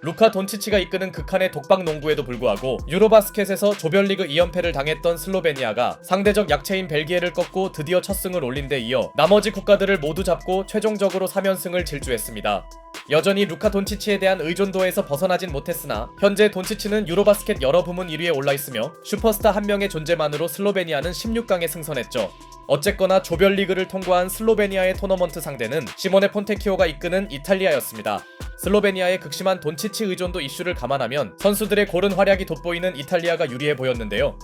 루카 돈치치가 이끄는 극한의 독박 농구에도 불구하고 유로바스켓에서 조별리그 2연패를 당했던 슬로베니아가 상대적 약체인 벨기에를 꺾고 드디어 첫 승을 올린 데 이어 나머지 국가들을 모두 잡고 최종적으로 3연승을 질주했습니다. 여전히 루카 돈치치에 대한 의존도에서 벗어나진 못했으나 현재 돈치치는 유로바스켓 여러 부문 1위에 올라있으며 슈퍼스타 한 명의 존재만으로 슬로베니아는 16강에 승선했죠. 어쨌거나 조별리그를 통과한 슬로베니아의 토너먼트 상대는 시모네 폰테키오가 이끄는 이탈리아였습니다. 슬로베니아의 극심한 돈치치 의존도 이슈를 감안하면 선수들의 고른 활약이 돋보이는 이탈리아가 유리해 보였는데요.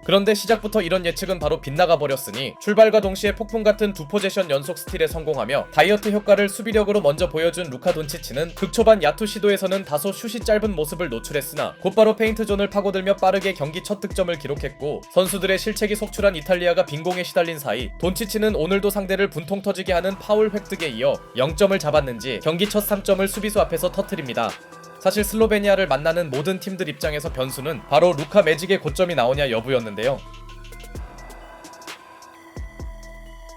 그런데 시작부터 이런 예측은 바로 빗나가 버렸으니 출발과 동시에 폭풍같은 두 포제션 연속 스틸에 성공하며 다이어트 효과를 수비력으로 먼저 보여준 루카 돈치치는 극초반 야투 시도에서는 다소 슛이 짧은 모습을 노출했으나 곧바로 페인트존을 파고들며 빠르게 경기 첫 득점을 기록했고 선수들의 실책이 속출한 이탈리아가 빈공에 시달린 사이 돈치치는 오늘도 상대를 분통 터지게 하는 파울 획득에 이어 0점을 잡았는지 경기 첫 3점을 수비수 앞에서 터뜨립니다. 사실 슬로베니아를 만나는 모든 팀들 입장에서 변수는 바로 루카 매직의 고점이 나오냐 여부였는데요.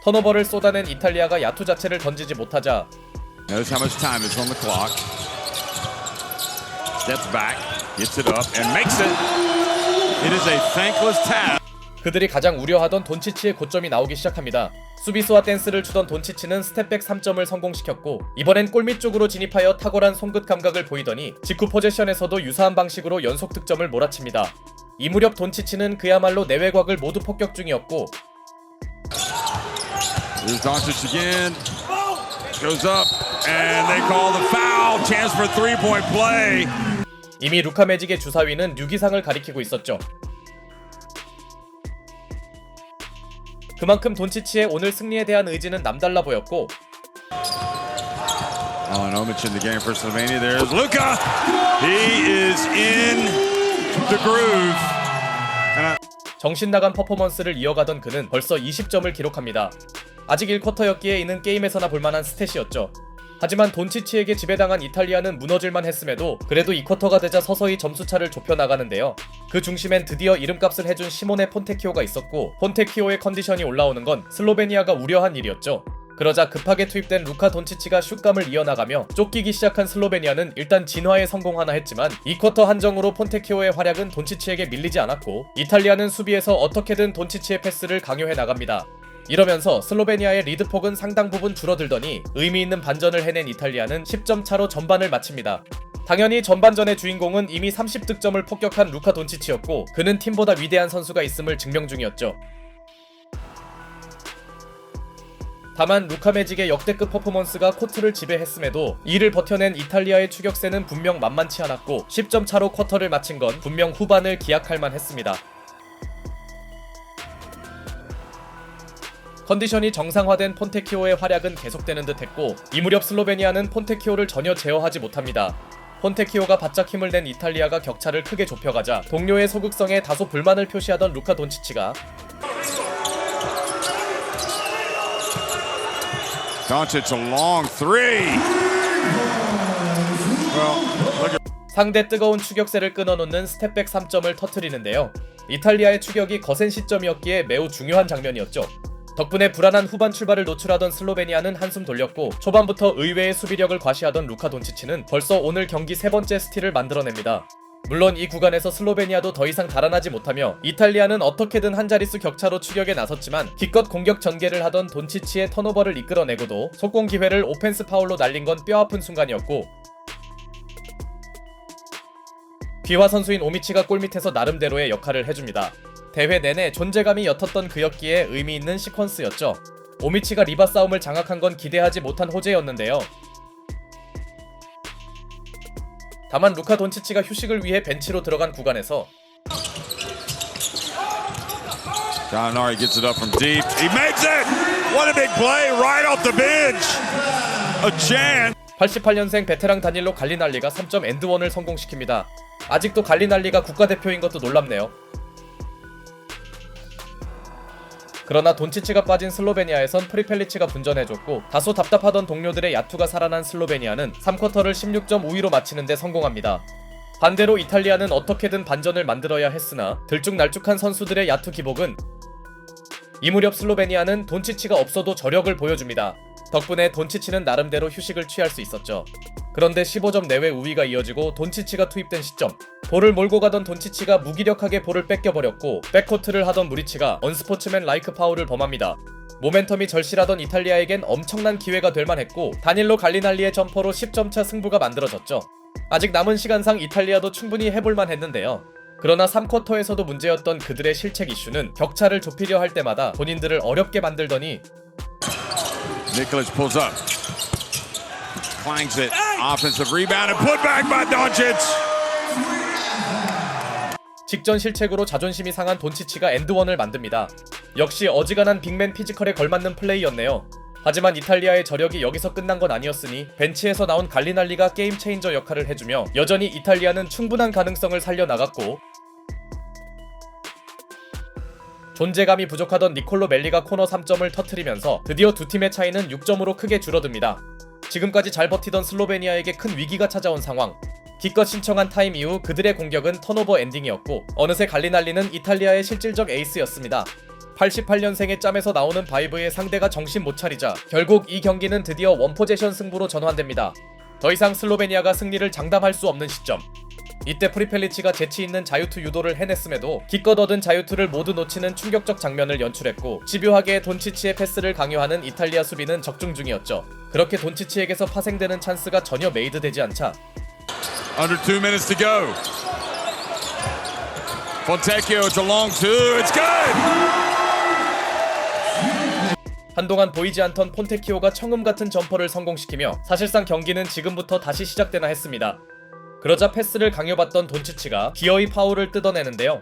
턴오버를 쏟아낸 이탈리아가 야투 자체를 던지지 못하자 Knows how much time is on the clock. Steps back, gets it up, and makes it. It is a thankless task. 그들이 가장 우려하던 돈치치의 고점이 나오기 시작합니다. 수비수와 댄스를 추던 돈치치는 스텝백 3점을 성공시켰고 이번엔 골밑 쪽으로 진입하여 탁월한 손끝 감각을 보이더니 직후 포제션에서도 유사한 방식으로 연속 득점을 몰아칩니다. 이 무렵 돈치치는 그야말로 내외곽을 모두 폭격 중이었고 Here's Doncic again. Goes up, and they call the foul. Chance for a three-point play. 이미 루카 매직의 주사위는 류기상을 가리키고 있었죠. 그만큼 돈치치의 오늘 승리에 대한 의지는 남달라 보였고 An Omic in the game for Slovenia. There's Luka. He is in the groove. 정신 나간 퍼포먼스를 이어가던 그는 벌써 20점을 기록합니다. 아직 1쿼터였기에 이는 게임에서나 볼만한 스탯이었죠. 하지만 돈치치에게 지배당한 이탈리아는 무너질만 했음에도 그래도 2쿼터가 되자 서서히 점수차를 좁혀나가는데요. 그 중심엔 드디어 이름값을 해준 시모네 폰테키오가 있었고 폰테키오의 컨디션이 올라오는 건 슬로베니아가 우려한 일이었죠. 그러자 급하게 투입된 루카 돈치치가 슛감을 이어나가며 쫓기기 시작한 슬로베니아는 일단 진화에 성공하나 했지만 2쿼터 한정으로 폰테키오의 활약은 돈치치에게 밀리지 않았고 이탈리아는 수비에서 어떻게든 돈치치의 패스를 강요해 나갑니다. 이러면서 슬로베니아의 리드폭은 상당 부분 줄어들더니 의미있는 반전을 해낸 이탈리아는 10점 차로 전반을 마칩니다. 당연히 전반전의 주인공은 이미 30득점을 폭격한 루카 돈치치였고 그는 팀보다 위대한 선수가 있음을 증명 중이었죠. 다만 루카 매직의 역대급 퍼포먼스가 코트를 지배했음에도 이를 버텨낸 이탈리아의 추격세는 분명 만만치 않았고 10점 차로 쿼터를 마친 건 분명 후반을 기약할 만했습니다. 컨디션이 정상화된 폰테키오의 활약은 계속되는 듯 했고 이 무렵 슬로베니아는 폰테키오를 전혀 제어하지 못합니다. 폰테키오가 바짝 힘을 낸 이탈리아가 격차를 크게 좁혀가자 동료의 소극성에 다소 불만을 표시하던 루카 돈치치가 Doncic a long three. 상대 뜨거운 추격세를 끊어놓는 스텝백 3점을 터뜨리는데요. 이탈리아의 추격이 거센 시점이었기에 매우 중요한 장면이었죠. 덕분에 불안한 후반 출발을 노출하던 슬로베니아는 한숨 돌렸고 초반부터 의외의 수비력을 과시하던 루카 돈치치는 벌써 오늘 경기 세 번째 스틸을 만들어냅니다. 물론 이 구간에서 슬로베니아도 더 이상 달아나지 못하며 이탈리아는 어떻게든 한 자릿수 격차로 추격에 나섰지만 기껏 공격 전개를 하던 돈치치의 턴오버를 이끌어내고도 속공 기회를 오펜스 파울로 날린 건 뼈아픈 순간이었고 귀화 선수인 오미치가 골밑에서 나름대로의 역할을 해줍니다. 대회 내내 존재감이 옅었던 그였기에 의미있는 시퀀스였죠. 오미치가 리바 싸움을 장악한 건 기대하지 못한 호재였는데요. 다만 루카 돈치치가 휴식을 위해 벤치로 들어간 구간에서 Gallinari gets it up from deep. He makes it! What a big play right off the bench! A chance! 88년생 베테랑 다닐로 갈리날리가 3점 앤드원을 성공시킵니다. 아직도 갈리날리가 국가대표인 것도 놀랍네요. 그러나 돈치치가 빠진 슬로베니아에선 프리펠리치가 분전해줬고 다소 답답하던 동료들의 야투가 살아난 슬로베니아는 3쿼터를 16점 우위로 마치는데 성공합니다. 반대로 이탈리아는 어떻게든 반전을 만들어야 했으나 들쭉날쭉한 선수들의 야투 기복은 이 무렵 슬로베니아는 돈치치가 없어도 저력을 보여줍니다. 덕분에 돈치치는 나름대로 휴식을 취할 수 있었죠. 그런데 15점 내외 우위가 이어지고 돈치치가 투입된 시점, 볼을 몰고 가던 돈치치가 무기력하게 볼을 뺏겨버렸고 백코트를 하던 무리치가 언스포츠맨 라이크 파울을 범합니다. 모멘텀이 절실하던 이탈리아에겐 엄청난 기회가 될 만했고 다닐로 갈리날리의 점퍼로 10점차 승부가 만들어졌죠. 아직 남은 시간상 이탈리아도 충분히 해볼만 했는데요. 그러나 3쿼터에서도 문제였던 그들의 실책 이슈는 격차를 좁히려 할 때마다 본인들을 어렵게 만들더니 Nicholas pulls up. Clangs it. Offensive rebound and put back by Doncic. 직전 실책으로 자존심이 상한 돈치치가 엔드원을 만듭니다. 역시 어지간한 빅맨 피지컬에 걸맞는 플레이였네요. 하지만 이탈리아의 저력이 여기서 끝난 건 아니었으니 벤치에서 나온 갈리날리가 게임 체인저 역할을 해주며 여전히 이탈리아는 충분한 가능성을 살려나갔고 존재감이 부족하던 니콜로 멜리가 코너 3점을 터뜨리면서 드디어 두 팀의 차이는 6점으로 크게 줄어듭니다. 지금까지 잘 버티던 슬로베니아에게 큰 위기가 찾아온 상황. 기껏 신청한 타임 이후 그들의 공격은 턴오버 엔딩이었고 어느새 갈리날리는 이탈리아의 실질적 에이스였습니다. 88년생의 짬에서 나오는 바이브에 상대가 정신 못 차리자 결국 이 경기는 드디어 원포제션 승부로 전환됩니다. 더 이상 슬로베니아가 승리를 장담할 수 없는 시점. 이때 프리펠리치가 재치있는 자유투 유도를 해냈음에도 기껏 얻은 자유투를 모두 놓치는 충격적 장면을 연출했고 집요하게 돈치치의 패스를 강요하는 이탈리아 수비는 적중 중이었죠. 그렇게 돈치치에게서 파생되는 찬스가 전혀 메이드되지 않자 Under 2 minutes to go. Fontecchio, it's a long two. It's good. 한동안 보이지 않던 폰테키오가 청음 같은 점퍼를 성공시키며 사실상 경기는 지금부터 다시 시작되나 했습니다. 그러자 패스를 강요받던 돈치치가 기어이 파울을 뜯어내는데요.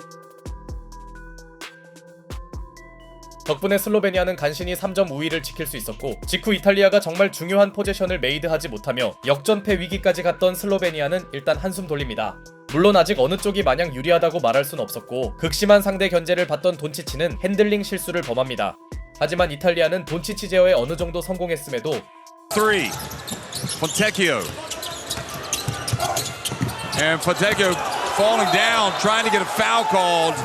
덕분에 슬로베니아는 간신히 3점 우위를 지킬 수 있었고 직후 이탈리아가 정말 중요한 포지션을 메이드하지 못하며 역전패 위기까지 갔던 슬로베니아는 일단 한숨 돌립니다. 물론 아직 어느 쪽이 마냥 유리하다고 말할 순 없었고 극심한 상대 견제를 받던 돈치치는 핸들링 실수를 범합니다. 하지만 이탈리아는 돈치치 제어에 어느 정도 성공했음에도 3. Fontecchio. And Fontecchio falling down, trying to get a foul called.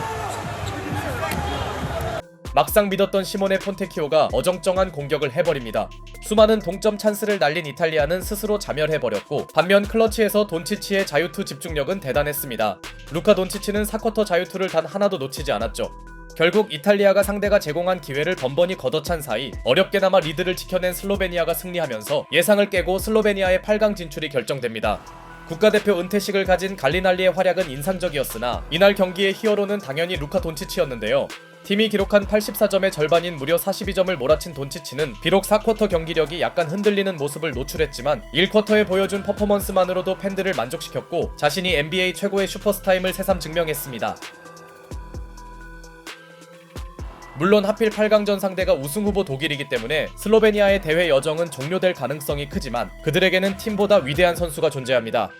막상 믿었던 시몬의 폰테키오가 어정쩡한 공격을 해버립니다. 수많은 동점 찬스를 날린 이탈리아는 스스로 자멸해버렸고 반면 클러치에서 돈치치의 자유투 집중력은 대단했습니다. 루카 돈치치는 4쿼터 자유투를 단 하나도 놓치지 않았죠. 결국 이탈리아가 상대가 제공한 기회를 번번이 걷어찬 사이 어렵게나마 리드를 지켜낸 슬로베니아가 승리하면서 예상을 깨고 슬로베니아의 8강 진출이 결정됩니다. 국가대표 은퇴식을 가진 갈리날리의 활약은 인상적이었으나 이날 경기의 히어로는 당연히 루카 돈치치였는데요. 팀이 기록한 84점의 절반인 무려 42점을 몰아친 돈치치는 비록 4쿼터 경기력이 약간 흔들리는 모습을 노출했지만 1쿼터에 보여준 퍼포먼스만으로도 팬들을 만족시켰고 자신이 NBA 최고의 슈퍼스타임을 새삼 증명했습니다. 물론 하필 8강전 상대가 우승후보 독일이기 때문에 슬로베니아의 대회 여정은 종료될 가능성이 크지만 그들에게는 팀보다 위대한 선수가 존재합니다.